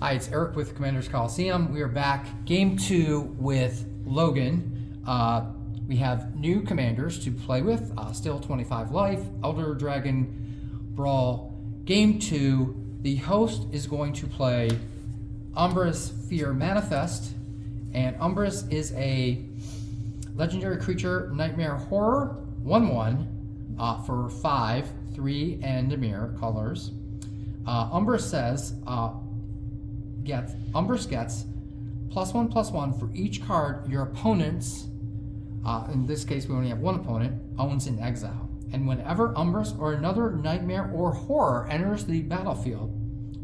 Hi, it's Eric with Commanders Coliseum. We are back, game 2 with Logan. We have new commanders to play with. Still 25 life, Elder Dragon Brawl. Game 2, the host is going to play Umbris Fear Manifest. And Umbris is a legendary creature, Nightmare Horror, 1/1 for 5, 3, and Dimir colors. Umbris says, Umbris gets +1/+1 for each card your opponent's, in this case we only have one opponent, owns in exile. And whenever Umbris or another nightmare or horror enters the battlefield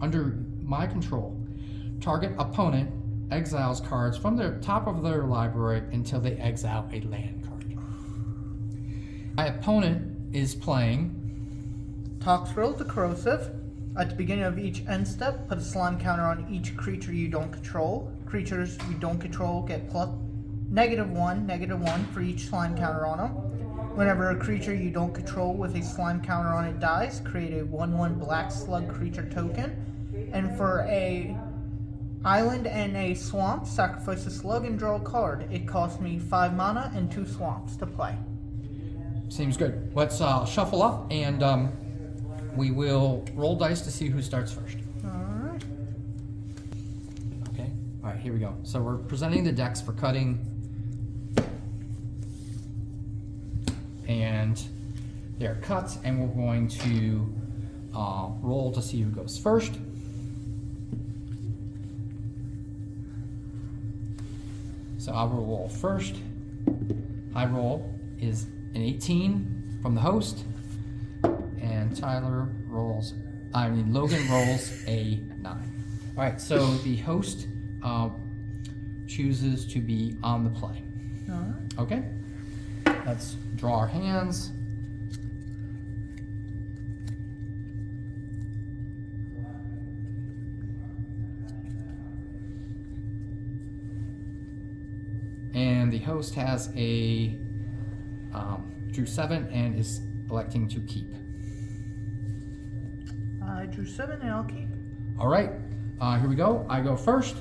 under my control, target opponent exiles cards from the top of their library until they exile a land card. My opponent is playing Toxrill the Corrosive. At the beginning of each end step, put a slime counter on each creature you don't control. Creatures you don't control get -1 for each slime counter on them. Whenever a creature you don't control with a slime counter on it dies, create a 1/1 black slug creature token. And for a island and a swamp, sacrifice a slug and draw a card. It costs me 5 mana and 2 swamps to play. Seems good. Let's shuffle up and we will roll dice to see who starts first. Alright. Okay. Alright, here we go. So we're presenting the decks for cutting. And they're cut, and we're going to roll to see who goes first. So I will roll first. High roll is an 18 from the host. And Logan rolls a 9. Alright, so the host chooses to be on the play. Alright. Okay, let's draw our hands. And the host has a drew 7 and is electing to keep. I drew 7 and I'll keep. All right, here we go. I go first.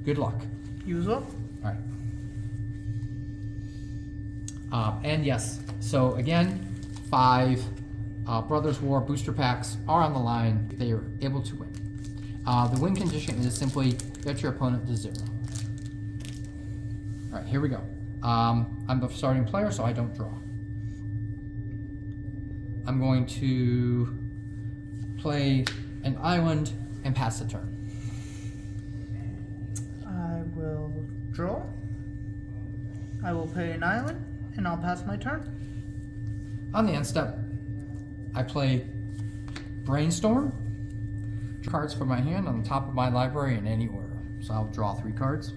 Good luck. Use up. All right. And yes, so again, 5 Brothers War booster packs are on the line. They are able to win. The win condition is simply get your opponent to 0. All right, here we go. I'm the starting player, so I don't draw. I'm going to play an island and pass the turn. I will draw. I will play an island and I'll pass my turn. On the end step, I play Brainstorm. Cards from my hand on the top of my library in any order. So I'll draw 3 cards.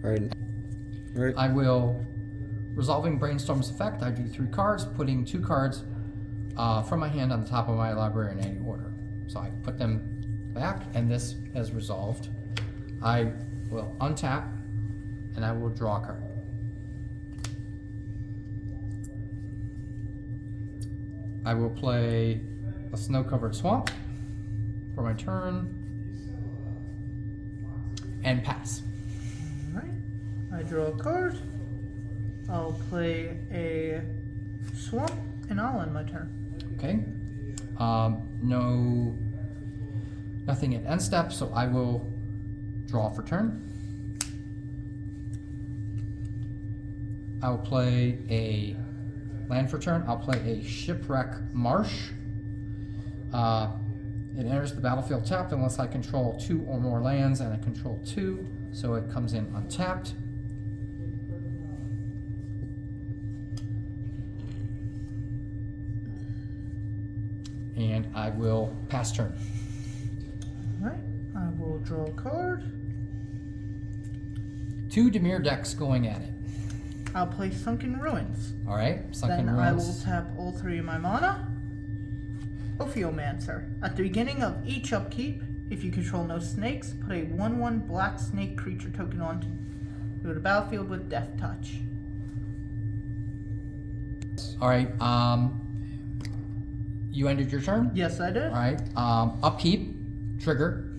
Right. I will, resolving Brainstorm's effect, I do 3 cards, putting 2 cards from my hand on the top of my library in any order. So I put them back, and this has resolved. I will untap, and I will draw a card. I will play a snow-covered swamp for my turn, and pass. Alright. I draw a card. I'll play a swamp and I'll end my turn. Okay. Nothing at end step, so I will draw for turn. I will play a land for turn. I'll play a Shipwreck Marsh. It enters the battlefield tapped unless I control 2 or more lands, and I control 2, so it comes in untapped. And I will pass turn. Alright. I will draw a card. 2 Dimir decks going at it. I'll play Sunken Ruins. Alright, Sunken Then Ruins. I will tap all 3 of my mana. Ophiomancer. At the beginning of each upkeep, if you control no snakes, put a 1/1 black snake creature token onto the battlefield with Death Touch. Alright, You ended your turn? Yes, I did. Alright, upkeep, trigger.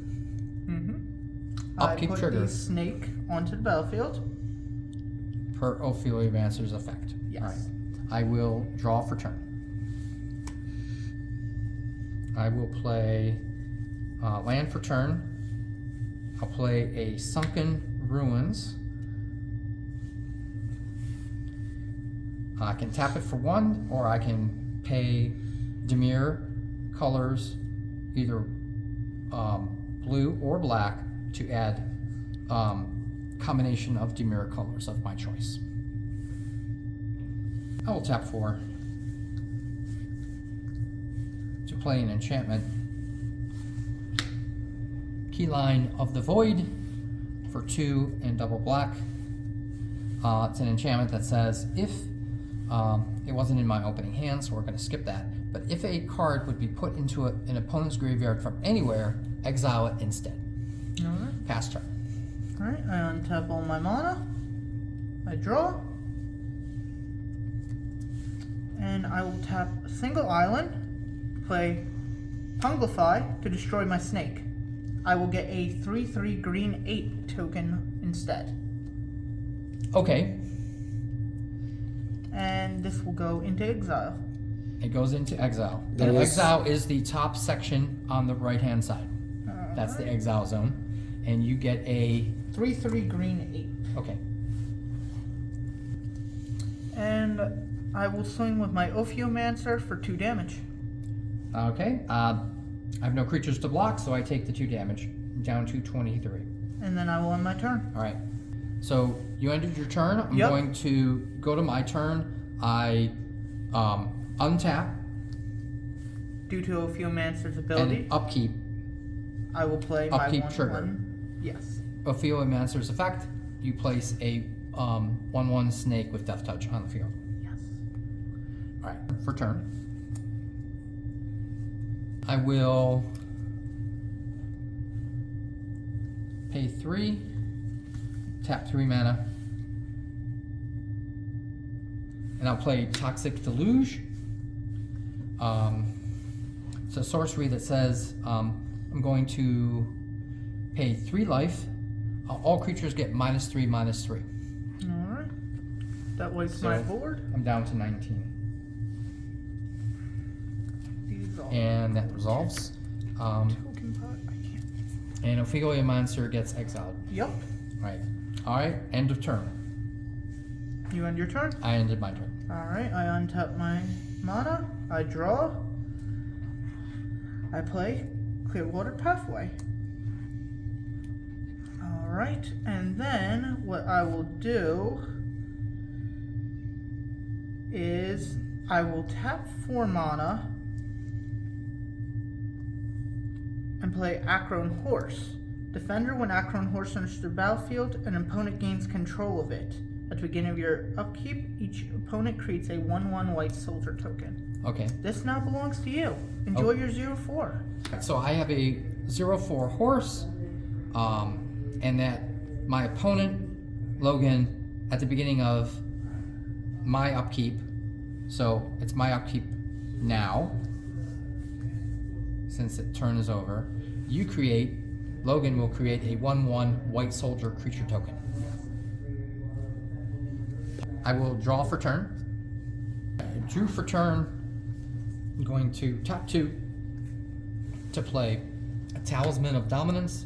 Upkeep I put trigger. the snake onto the battlefield. Per Ophiomancer's effect. Yes. All right. I will draw for turn. I will play land for turn. I'll play a Sunken Ruins. I can tap it for 1, or I can pay Dimir colors, either blue or black, to add combination of Dimir colors of my choice. I will tap 4 to play an enchantment. Keyline of the Void for 2 and double black. It's an enchantment that says if it wasn't in my opening hand, so we're going to skip that. But if a card would be put into an opponent's graveyard from anywhere, exile it instead. Alright. Pass turn. Alright, I untap all my mana. I draw. And I will tap a single island, play Punglify to destroy my snake. I will get a 3/3 green 8 token instead. Okay. And this will go into exile. It goes into exile. That And was- exile is the top section on the right-hand side. That's the exile zone. And you get a... 3/3 green 8. Okay. And I will swing with my Ophiomancer for 2 damage. Okay. I have no creatures to block, so I take the 2 damage, down to 23. And then I will end my turn. All right. So you ended your turn. I'm Yep. going to go to my turn. I untap Due to Ophiomancer's and ability, upkeep I will play upkeep my 1/1. trigger. Yes. Ophiomancer's effect. You place a 1/1 snake with Death Touch on the field. Yes. All right. For turn, I will pay 3, tap 3 mana, and I'll play Toxic Deluge. It's a sorcery that says I'm going to pay 3 life. All creatures get -3/-3. Alright. That was So- my board. I'm down to 19. These all And that resolves. token pot. I can't. And Ophiomancer gets exiled. Yep. Right. Alright, end of turn. You end your turn. I ended my turn. Alright, I untap my mana. I draw. I play Clearwater Pathway. Alright, and then what I will do is I will tap 4 mana and play Acron Horse. Defender, when Acron Horse enters the battlefield, an opponent gains control of it. At the beginning of your upkeep, each opponent creates a 1/1 white soldier token. Okay. This now belongs to you. Enjoy your 0/4. So I have a 0/4 horse, and that my opponent, Logan, at the beginning of my upkeep, so it's my upkeep now, since the turn is over, Logan will create a 1/1 white soldier creature token. I will draw for turn. I drew for turn. I'm going to tap 2 to play a Talisman of Dominance.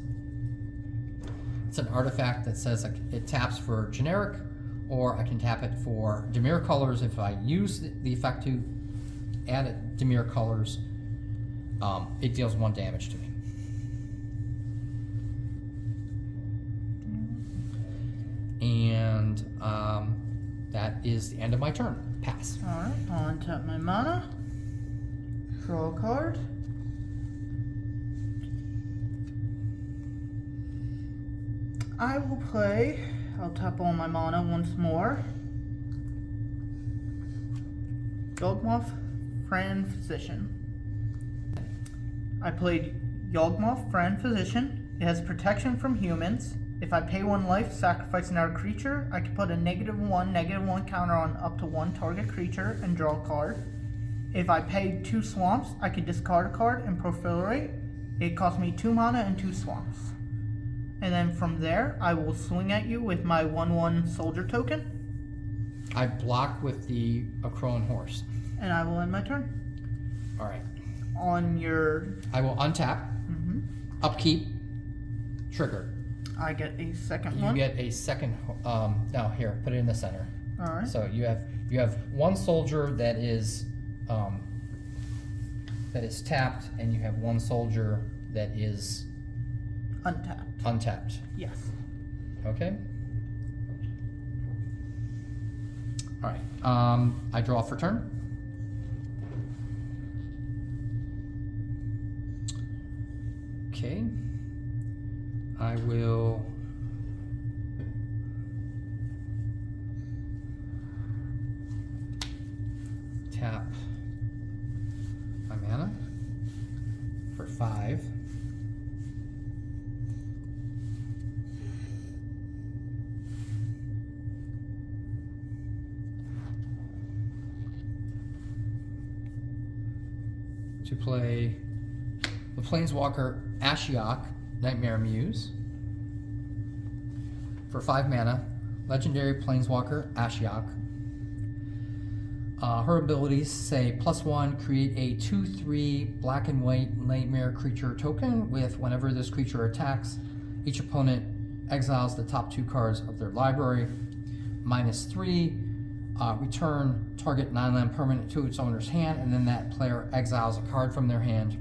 It's an artifact that says it taps for generic, or I can tap it for Dimir colors. If I use the effect to add it Dimir colors, it deals 1 damage to me. And that is the end of my turn. Pass. Alright, I'll untap my mana. Draw a card. I'll tap all my mana once more. Yawgmoth, Fran Physician. I played Yawgmoth, Fran Physician. It has protection from humans. If I pay 1 life, sacrifice another creature, I can put a -1/-1 counter on up to 1 target creature and draw a card. If I pay 2 swamps, I can discard a card and proliferate. It costs me 2 mana and 2 swamps. And then from there, I will swing at you with my 1/1 soldier token. I block with the Acroan Horse. And I will end my turn. All right. On your... I will untap, upkeep, trigger. I get a second You one. get a second. No, here, put it in the center. All right. So you have one soldier that is tapped, and you have one soldier that is Untapped. untapped. Yes. Okay. All right. I draw for turn. Okay. I will tap my mana for 5. To play the Planeswalker Ashiok, Nightmare Muse. For 5 mana, Legendary Planeswalker Ashiok. Her abilities say +1, create a 2/3 black and white nightmare creature token with whenever this creature attacks, each opponent exiles the top 2 cards of their library. -3, return target non-land permanent to its owner's hand, and then that player exiles a card from their hand.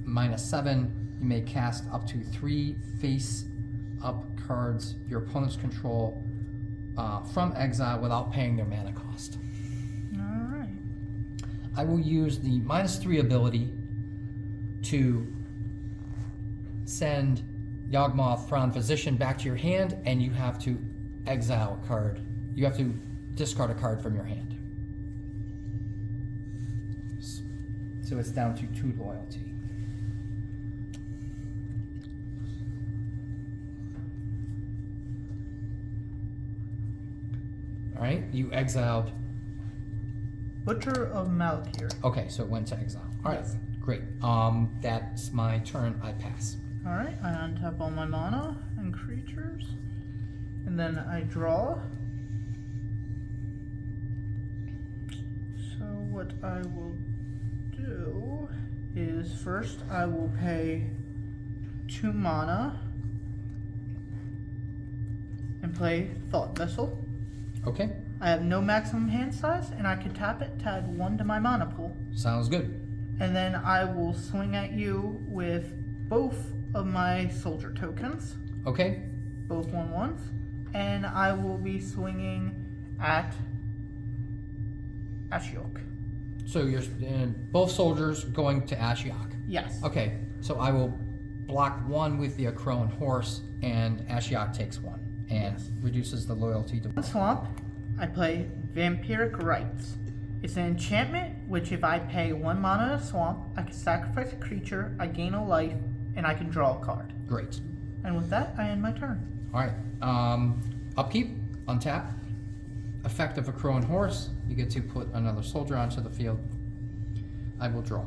-7, you may cast up to 3 face-up cards your opponents control from exile without paying their mana cost. All right. I will use the -3 ability to send Yawgmoth Thrawn Physician back to your hand, and you have to exile a card. You have to discard a card from your hand. So it's down to 2 loyalty. All right, you exiled. Butcher of Malakir. Okay, so it went to exile. All right, Yes. great. That's my turn. I pass. All right. I untap all my mana and creatures, and then I draw. So what I will do is first I will pay 2 mana and play Thought Vessel. Okay, I have no maximum hand size, and I can tap it to add 1 to my mana pool. sounds good. And then I will swing at you with both of my soldier tokens, Okay, both 1/1s, and I will be swinging at Ashiok. so you're both soldiers going to Ashiok. Yes. Okay, so I will block 1 with the Acroan Horse, and Ashiok takes 1 and reduces the loyalty to. In Swamp, I play Vampiric Rites. It's an enchantment which, if I pay 1 mana in a swamp, I can sacrifice a creature, I gain a life, and I can draw a card. Great. And with that, I end my turn. All right. Upkeep, untap. Effect of Acroan Horse. You get to put another soldier onto the field. I will draw.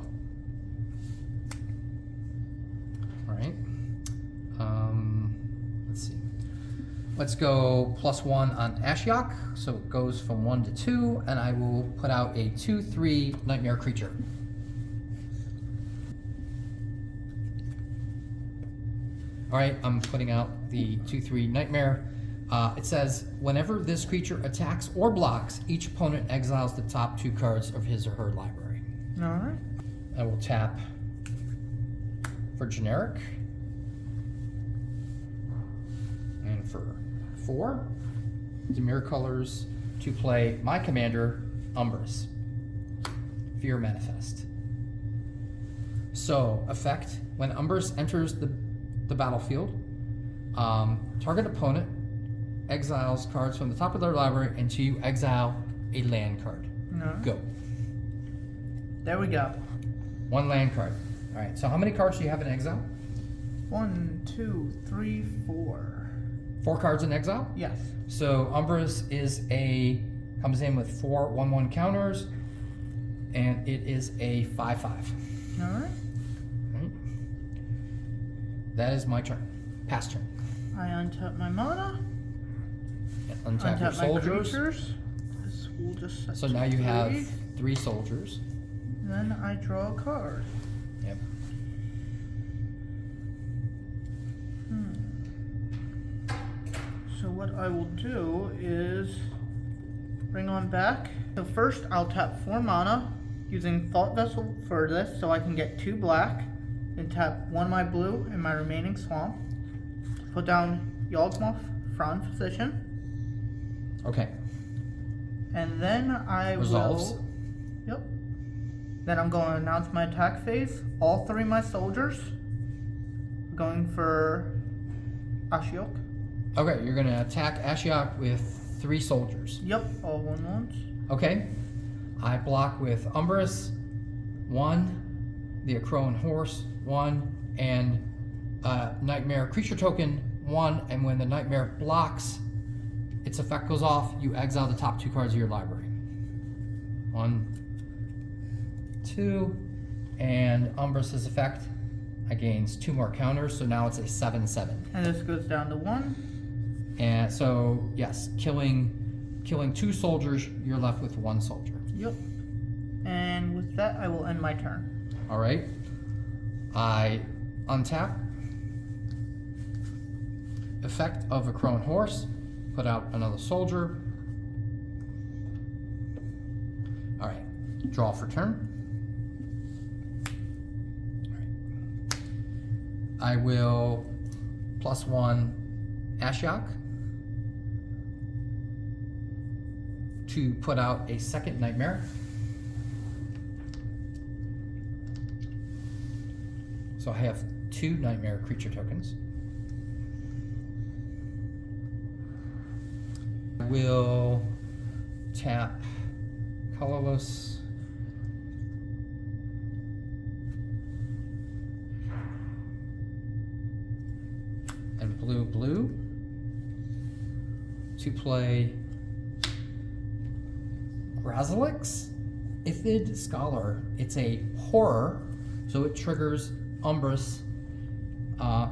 All right. Let's see. Let's go +1 on Ashiok. So it goes from 1 to 2, and I will put out a 2/3 nightmare creature. All right, I'm putting out the 2/3 nightmare. It says, whenever this creature attacks or blocks, each opponent exiles the top 2 cards of his or her library. All right. I will tap for generic. And for 4, Dimir colors to play my commander, Umbris. Fear Manifest. So, effect, when Umbris enters the battlefield, target opponent exiles cards from the top of their library until you exile a land card. No. Go. There we go. 1 land card. All right, so how many cards do you have in exile? 1, 2, 3, 4. 4 cards in exile? Yes. So Umbris comes in with 4 1/1 counters, and it is a 5/5. All right. Right. That is my turn. Pass turn. I untap my mana. Untap your Untap my soldiers. creatures. This will just set So to now you 3. have 3 soldiers. Then I draw a card. Yep. So what I will do is bring on back. So first I'll tap 4 mana using Thought Vessel for this so I can get 2 black. Then tap 1 of my blue in my remaining swamp. Put down Yawgmoth front position. Okay. And then I Resolves. will... Yep. Then I'm going to announce my attack phase. All 3 of my soldiers going for Ashiok. Okay, you're gonna attack Ashiok with 3 soldiers. Yep, all 1/1s. Okay. I block with Umbris, 1, the Acroan Horse, 1, and Nightmare Creature Token, 1, and when the Nightmare blocks, its effect goes off, you exile the top 2 cards of your library. 1, 2, and Umbris's effect, I gains 2 more counters, so now it's a 7/7. And this goes down to 1. And so, yes, killing 2 soldiers, you're left with 1 soldier. Yep. And with that, I will end my turn. All right. I untap. Effect of a Crone Horse. Put out another soldier. All right. Draw for turn. All right. I will +1 Ashiok to put out a second Nightmare. So I have 2 Nightmare creature tokens. I will tap colorless. And blue to play Grazilix, Ithid Scholar. It's a horror, so it triggers Umbris.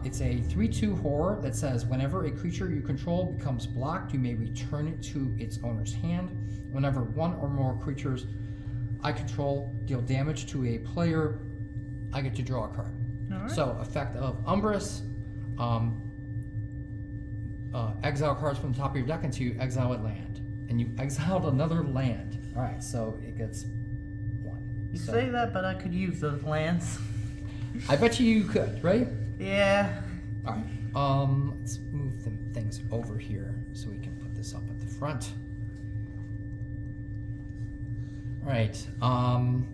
It's a 3/2 horror that says whenever a creature you control becomes blocked, you may return it to its owner's hand. Whenever 1 or more creatures I control deal damage to a player, I get to draw a card. All right. So, effect of Umbris, exile cards from the top of your deck until you exile a land. And you exiled another land. Alright, so it gets 1. You So- say that, but I could use those lands. I bet you could, right? Yeah. Alright, let's move things over here so we can put this up at the front. Alright, I'm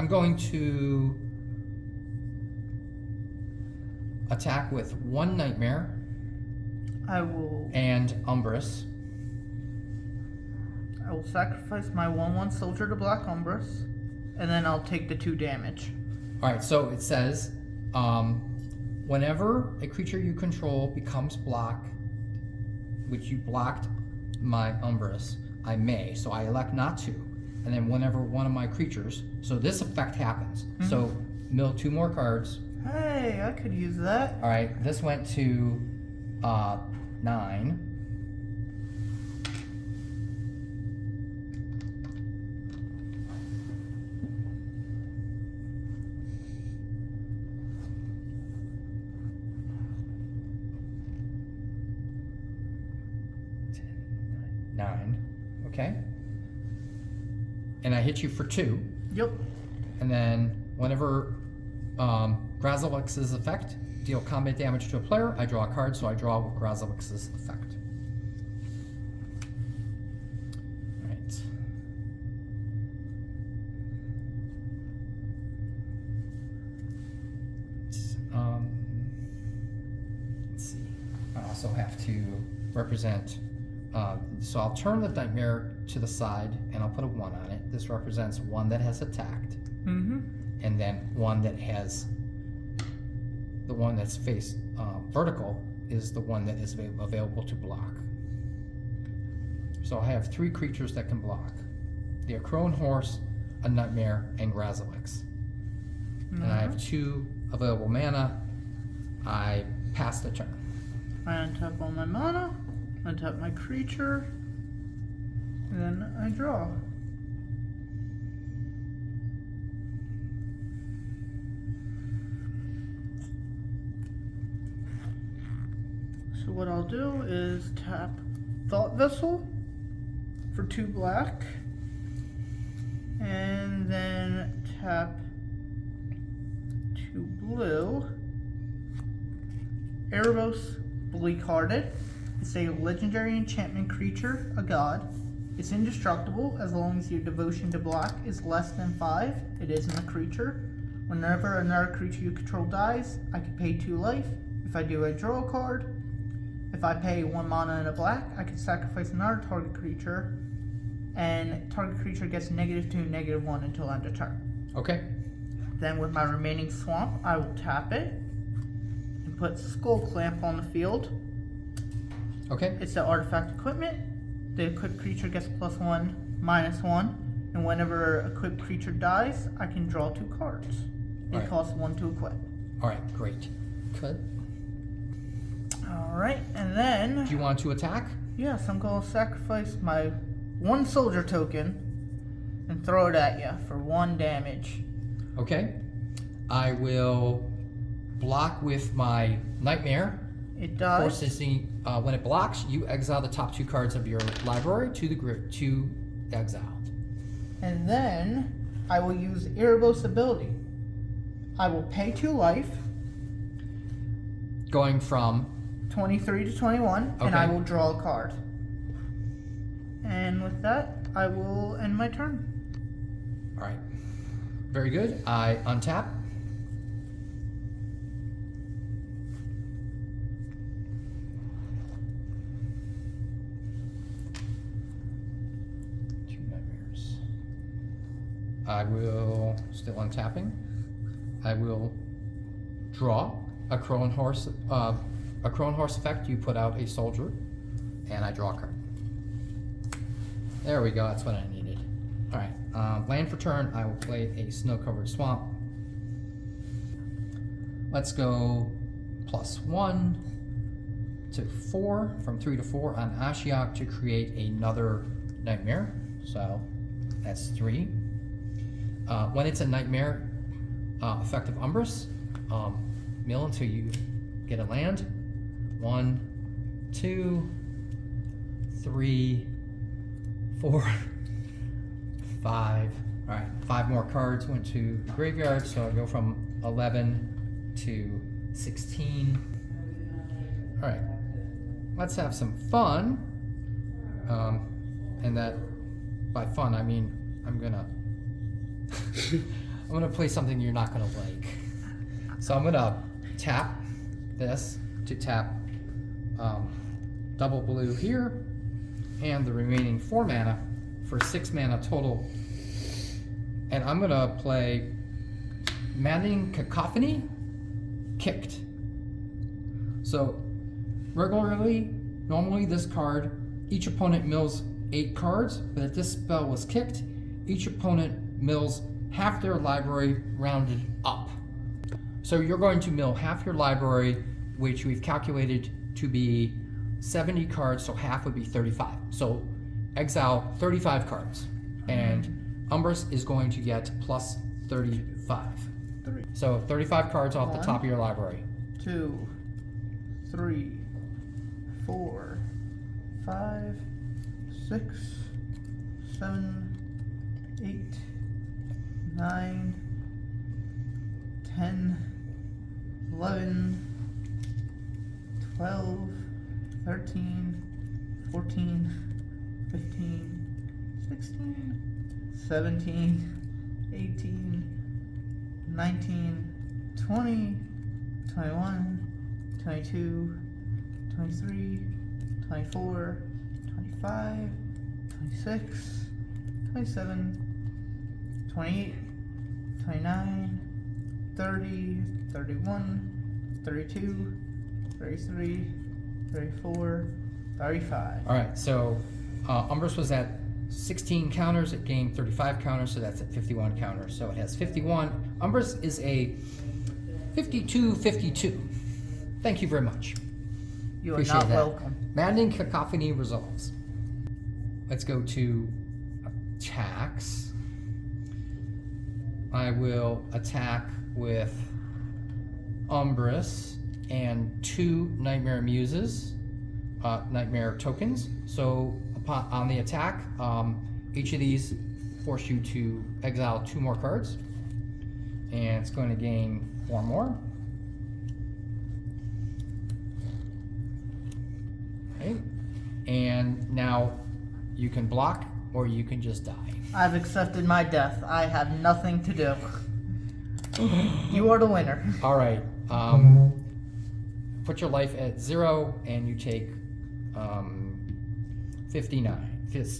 going to attack with 1 Nightmare I will and Umbris. I will sacrifice my 1/1 soldier to block Umbris, and then I'll take the 2 damage. Alright, so it says, whenever a creature you control becomes blocked, which you blocked my Umbris, I may, so I elect not to. And then whenever one of my creatures, so this effect happens. So mill 2 more cards. Hey, I could use that. Alright, this went to 9. Okay, and I hit you for 2. Yep. And then whenever Grazilix's effect deal combat damage to a player, I draw a card, so I draw with Grazilix's effect. Right. Let's see. I also have to represent. So I'll turn the Nightmare to the side and I'll put a 1 on it. This represents 1 that has attacked. Mm-hmm. And then 1 that has, the one that's faced vertical is the one that is available to block. So I have 3 creatures that can block. The Acroan Horse, a Nightmare, and Grazilix. And I have 2 available mana. I pass the turn. I untap all my mana, untap my creature, and then I draw. So what I'll do is tap Thought Vessel for 2 black, and then tap 2 blue. Erebos Bleak-Hearted. It's a legendary enchantment creature, a god. It's indestructible as long as your devotion to black is less than 5. It isn't a creature. Whenever another creature you control dies, I can pay 2 life. If I do, I draw a card. If I pay 1 mana and a black, I can sacrifice another target creature, and target creature gets -2, -1 until end of turn. Okay. Then with my remaining swamp, I will tap it and put Skull Clamp on the field. Okay. It's the artifact equipment. The equipped creature gets +1, -1, and whenever equipped creature dies, I can draw 2 cards. It Alright. costs 1 to equip. All right, great. Good. Alright, and then, Do you want to attack? yes, I'm going to sacrifice my 1 soldier token and throw it at you for 1 damage. Okay. I will block with my Nightmare. It dies. Forces the, when it blocks, you exile the top 2 cards of your library to the grid to exile. And then I will use Erebos ability. I will pay 2 life, Going from 23 to 21, and I Okay. will draw a card. And with that, I will end my turn. all right. Very good. I untap. Two nightmares. I will still untapping. I will draw a Crone Horse. A Crone Horse effect. You put out a soldier, and I draw a card. There we go. That's what I needed. All right. Land for turn. I will play a snow-covered swamp. Let's go +1 to 4, from 3 to 4 on Ashiok to create another nightmare. So that's 3. When it's a nightmare, effective Umbris, mill until you get a land. 1, 2, 3, 4, 5. All right, 5 more cards went to the graveyard, so I go from 11 to 16. All right, let's have some fun. And that, by fun, I mean I'm gonna play something you're not gonna like. So I'm gonna tap this to tap double blue here, and the remaining 4 mana for 6 mana total. And I'm gonna play Maddening Cacophony, Kicked. So normally this card, each opponent mills 8 cards, but if this spell was kicked, each opponent mills half their library rounded up. So you're going to mill half your library, which we've calculated to be 70 cards, so half would be 35. So exile 35 cards, and Umbris is going to get plus 35. 3, So 35 cards off the 1, top of your library. 2, 3, 4, 5, 6, 7, 8, 9, 10, 11, 12, 13, 14, 15, 16, 17, 18, 19, 20, 21, 22, 23, 24, 25, 26, 27, 28, 29, 30, 31, 32, 33, 34, 35. All right, so Umbris was at 16 counters, it gained 35 counters, so that's at 51 counters. So it has 51. Umbris is a 52-52. Thank you very much. You are Appreciate not that. welcome. Maddening Cacophony resolves. Let's go to attacks. I will attack with Umbris and 2 Nightmare Muses, Nightmare tokens. So on the attack, each of these force you to exile 2 more cards, and it's going to gain 4 more. Okay, and now you can block or you can just die. I've accepted my death. I have nothing to do. You are the winner. All right. Put your life at 0, and you take 59.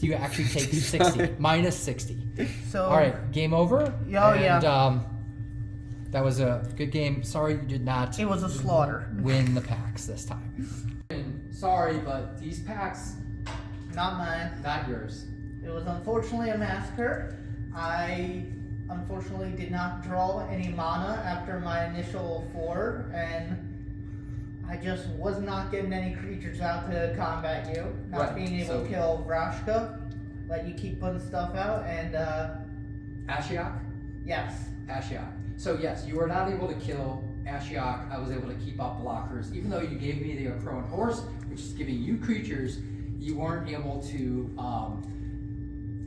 You actually take 60, minus 60. So. All right, game over. Oh, yeah. That was a good game. Sorry you did not. It was a slaughter. Win the packs this time. Sorry, but these packs, Not mine. not yours. It was unfortunately a massacre. I unfortunately did not draw any mana after my initial 4, and I just was not getting any creatures out to combat you. Not Right, being able to kill Vrashka, let you keep putting stuff out, and Ashiok? yes. Ashiok. So yes, you were not able to kill Ashiok. I was able to keep up blockers. Even though you gave me the Crow and Horse, which is giving you creatures, you weren't able to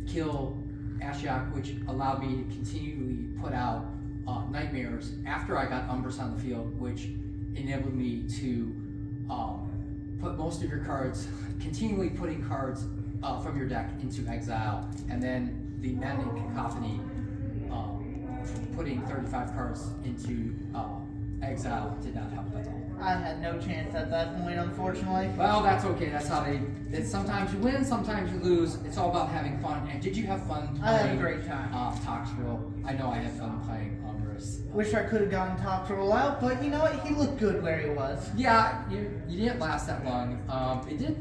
kill Ashiok, which allowed me to continually put out nightmares after I got Umbris on the field, which enabled me to put most of your cards, continually putting cards from your deck into exile, and then the Maddening Cacophony, putting 35 cards into exile did not help at all. I had no chance at that point, unfortunately. Well, that's okay. That's how sometimes you win, sometimes you lose. It's all about having fun. And did you have fun playing? I had a great time. Toxrill. I know I had fun playing Umbris. Wish I could have gotten Toxrill out, but you know what? He looked good where he was. Yeah, you didn't last that long. It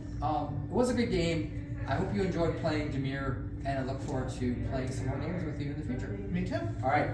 was a good game. I hope you enjoyed playing Dimir, and I look forward to playing some more games with you in the future. Me too. All right.